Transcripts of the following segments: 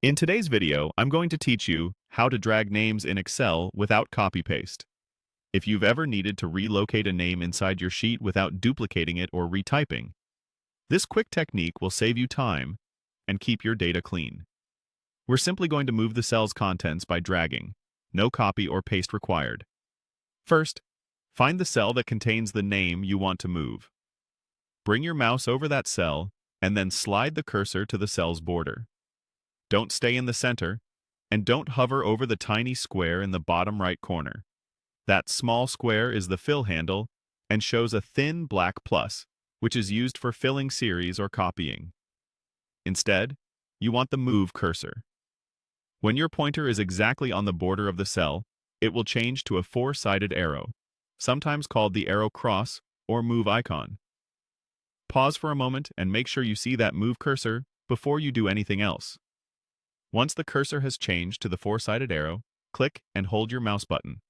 In today's video, I'm going to teach you how to drag names in Excel without copy-paste. If you've ever needed to relocate a name inside your sheet without duplicating it or retyping, this quick technique will save you time and keep your data clean. We're simply going to move the cell's contents by dragging. No copy or paste required. First, find the cell that contains the name you want to move. Bring your mouse over that cell and then slide the cursor to the cell's border. Don't stay in the center, and don't hover over the tiny square in the bottom right corner. That small square is the fill handle and shows a thin black plus, which is used for filling series or copying. Instead, you want the move cursor. When your pointer is exactly on the border of the cell, it will change to a four-sided arrow, sometimes called the arrow cross or move icon. Pause for a moment and make sure you see that move cursor before you do anything else. Once the cursor has changed to the four-sided arrow, click and hold your mouse button.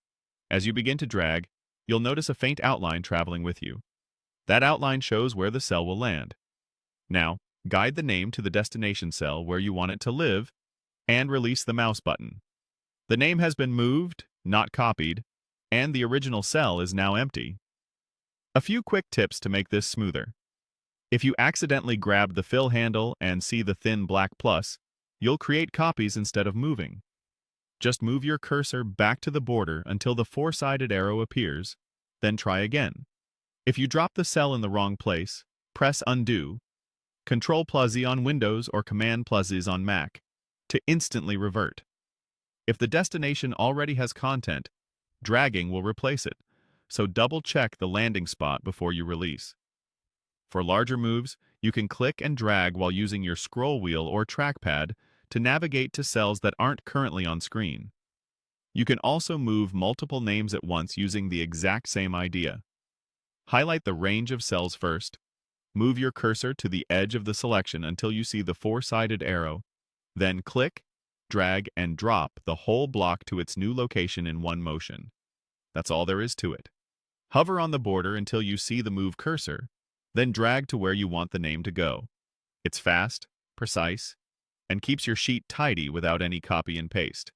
As you begin to drag, you'll notice a faint outline traveling with you. That outline shows where the cell will land. Now, guide the name to the destination cell where you want it to live and release the mouse button. The name has been moved, not copied, and the original cell is now empty. A few quick tips to make this smoother. If you accidentally grab the fill handle and see the thin black plus, you'll create copies instead of moving. Just move your cursor back to the border until the four-sided arrow appears, then try again. If you drop the cell in the wrong place, press Undo, Ctrl+Z on Windows or Command+Z on Mac, to instantly revert. If the destination already has content, dragging will replace it, so double-check the landing spot before you release. For larger moves, you can click and drag while using your scroll wheel or trackpad to navigate to cells that aren't currently on screen. You can also move multiple names at once using the exact same idea. Highlight the range of cells first, move your cursor to the edge of the selection until you see the four-sided arrow, then click, drag, and drop the whole block to its new location in one motion. That's all there is to it. Hover on the border until you see the move cursor, then drag to where you want the name to go. It's fast, precise, and keeps your sheet tidy without any copy and paste.